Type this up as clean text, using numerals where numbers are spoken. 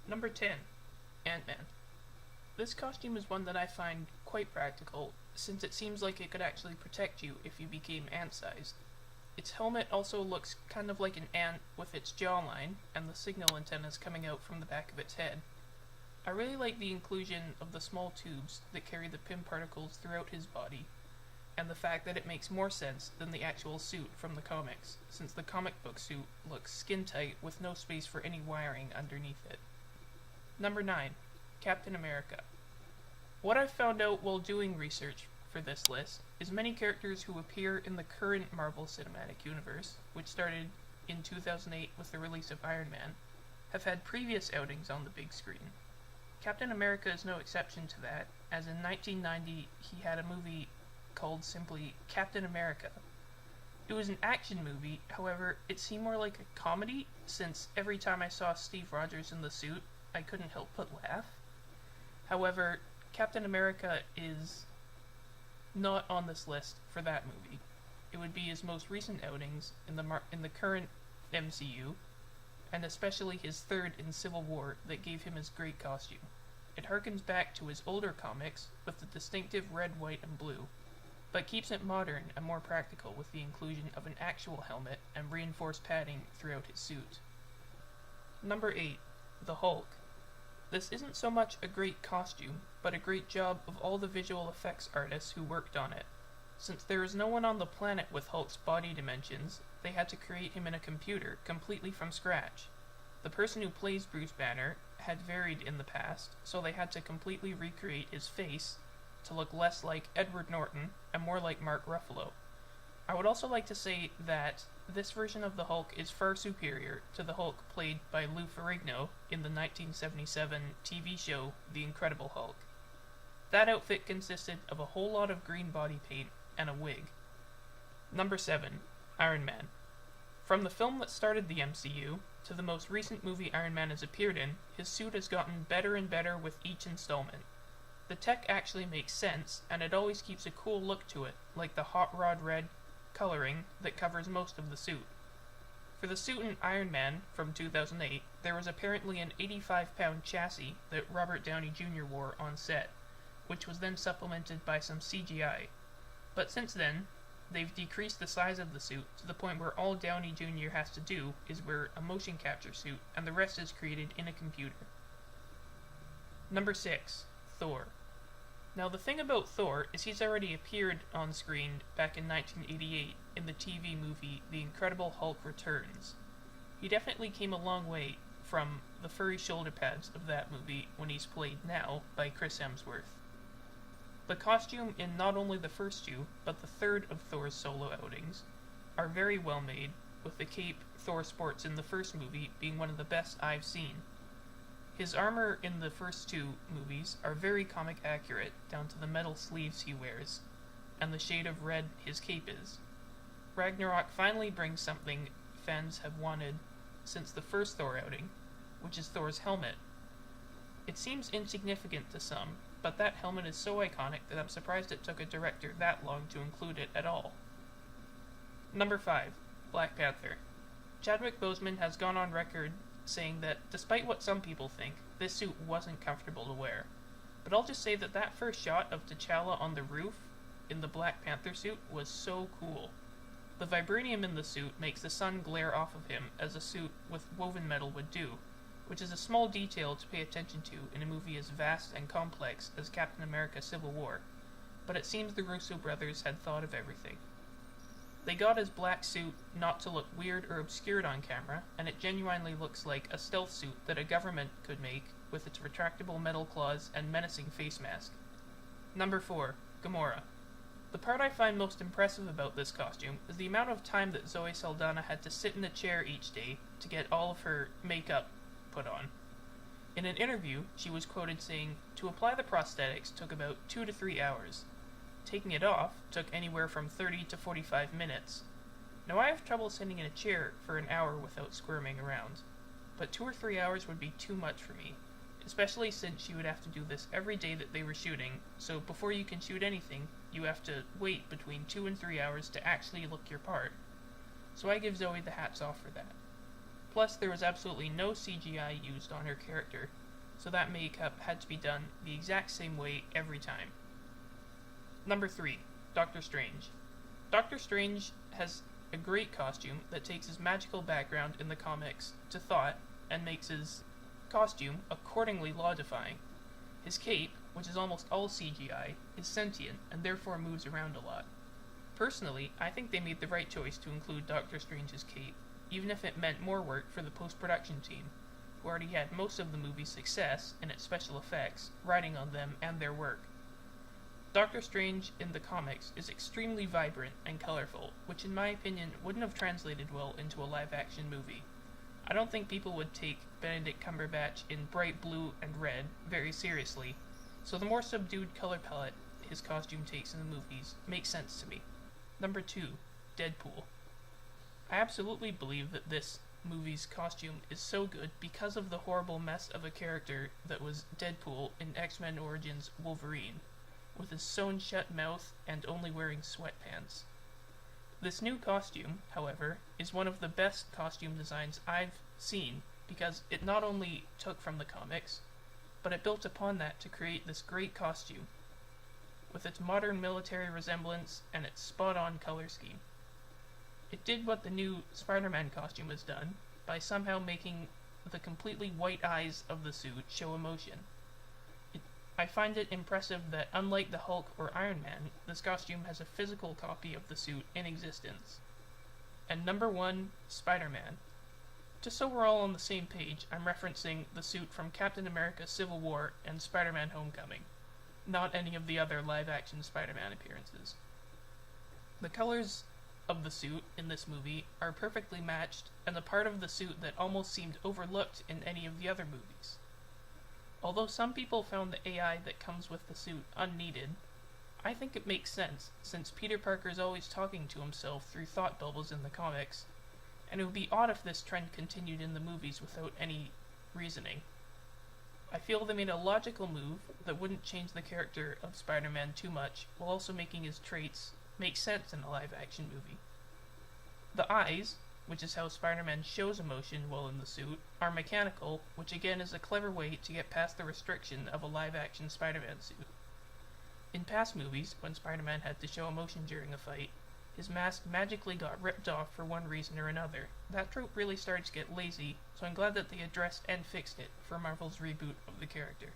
Number 10. Ant-Man. This costume is one that I find quite practical, since it seems like it could actually protect you if you became ant-sized. Its helmet also looks kind of like an ant with its jawline, and the signal antennas coming out from the back of its head. I really like the inclusion of the small tubes that carry the Pym particles throughout his body, and the fact that it makes more sense than the actual suit from the comics, since the comic book suit looks skin tight with no space for any wiring underneath it. Number 9. Captain America. What I've found out while doing research for this list is many characters who appear in the current Marvel Cinematic Universe, which started in 2008 with the release of Iron Man, have had previous outings on the big screen. Captain America is no exception to that, as in 1990 he had a movie called simply Captain America. It was an action movie, however, it seemed more like a comedy, since every time I saw Steve Rogers in the suit, I couldn't help but laugh. However, Captain America is not on this list for that movie. It would be his most recent outings in the current MCU, and especially his third in Civil War that gave him his great costume. It harkens back to his older comics with the distinctive red, white, and blue, but keeps it modern and more practical with the inclusion of an actual helmet and reinforced padding throughout his suit. Number 8. The Hulk. This isn't so much a great costume, but a great job of all the visual effects artists who worked on it. Since there is no one on the planet with Hulk's body dimensions, they had to create him in a computer, completely from scratch. The person who plays Bruce Banner had varied in the past, so they had to completely recreate his face to look less like Edward Norton and more like Mark Ruffalo. I would also like to say that this version of the Hulk is far superior to the Hulk played by Lou Ferrigno in the 1977 TV show The Incredible Hulk. That outfit consisted of a whole lot of green body paint and a wig. Number 7. Iron Man. From the film that started the MCU to the most recent movie Iron Man has appeared in, his suit has gotten better and better with each installment. The tech actually makes sense, and it always keeps a cool look to it, like the hot rod red coloring that covers most of the suit. For the suit in Iron Man from 2008, there was apparently an 85-pound chassis that Robert Downey Jr. wore on set, which was then supplemented by some CGI. But since then, they've decreased the size of the suit to the point where all Downey Jr. has to do is wear a motion capture suit, and the rest is created in a computer. Number 6. Thor. Now the thing about Thor is he's already appeared on screen back in 1988 in the TV movie The Incredible Hulk Returns. He definitely came a long way from the furry shoulder pads of that movie when he's played now by Chris Hemsworth. The costume in not only the first two, but the third of Thor's solo outings, are very well made, with the cape Thor sports in the first movie being one of the best I've seen. His armor in the first two movies are very comic accurate, down to the metal sleeves he wears, and the shade of red his cape is. Ragnarok finally brings something fans have wanted since the first Thor outing, which is Thor's helmet. It seems insignificant to some, but that helmet is so iconic that I'm surprised it took a director that long to include it at all. Number 5. Black Panther. Chadwick Boseman has gone on record saying that, despite what some people think, this suit wasn't comfortable to wear. But I'll just say that that first shot of T'Challa on the roof in the Black Panther suit was so cool. The vibranium in the suit makes the sun glare off of him as a suit with woven metal would do, which is a small detail to pay attention to in a movie as vast and complex as Captain America Civil War, but it seems the Russo brothers had thought of everything. They got his black suit not to look weird or obscured on camera, and it genuinely looks like a stealth suit that a government could make with its retractable metal claws and menacing face mask. Number 4. Gamora. The part I find most impressive about this costume is the amount of time that Zoe Saldana had to sit in a chair each day to get all of her makeup put on. In an interview, she was quoted saying, "To apply the prosthetics took about 2 to 3 hours. Taking it off took anywhere from 30 to 45 minutes. Now I have trouble sitting in a chair for an hour without squirming around, but 2 or 3 hours would be too much for me, especially since she would have to do this every day that they were shooting, so before you can shoot anything, you have to wait between 2 and 3 hours to actually look your part. So I give Zoe the hats off for that. Plus, there was absolutely no CGI used on her character, so that makeup had to be done the exact same way every time. Number 3. Doctor Strange. Doctor Strange has a great costume that takes his magical background in the comics to thought and makes his costume accordingly law-defying. His cape, which is almost all CGI, is sentient and therefore moves around a lot. Personally, I think they made the right choice to include Doctor Strange's cape, even if it meant more work for the post-production team, who already had most of the movie's success in its special effects riding on them and their work. Doctor Strange in the comics is extremely vibrant and colorful, which in my opinion wouldn't have translated well into a live-action movie. I don't think people would take Benedict Cumberbatch in bright blue and red very seriously, so the more subdued color palette his costume takes in the movies makes sense to me. Number 2. Deadpool. I absolutely believe that this movie's costume is so good because of the horrible mess of a character that was Deadpool in X-Men Origins Wolverine, with his sewn shut mouth and only wearing sweatpants. This new costume, however, is one of the best costume designs I've seen because it not only took from the comics, but it built upon that to create this great costume, with its modern military resemblance and its spot-on color scheme. It did what the new Spider-Man costume has done, by somehow making the completely white eyes of the suit show emotion. I find it impressive that, unlike the Hulk or Iron Man, this costume has a physical copy of the suit in existence. And number 1, Spider-Man. Just so we're all on the same page, I'm referencing the suit from Captain America Civil War and Spider-Man Homecoming, not any of the other live-action Spider-Man appearances. The colors of the suit in this movie are perfectly matched, and the part of the suit that almost seemed overlooked in any of the other movies. Although some people found the AI that comes with the suit unneeded, I think it makes sense, since Peter Parker is always talking to himself through thought bubbles in the comics, and it would be odd if this trend continued in the movies without any reasoning. I feel they made a logical move that wouldn't change the character of Spider-Man too much, while also making his traits make sense in a live-action movie. The eyes, which is how Spider-Man shows emotion while in the suit, are mechanical, which again is a clever way to get past the restriction of a live-action Spider-Man suit. In past movies, when Spider-Man had to show emotion during a fight, his mask magically got ripped off for one reason or another. That trope really started to get lazy, so I'm glad that they addressed and fixed it for Marvel's reboot of the character.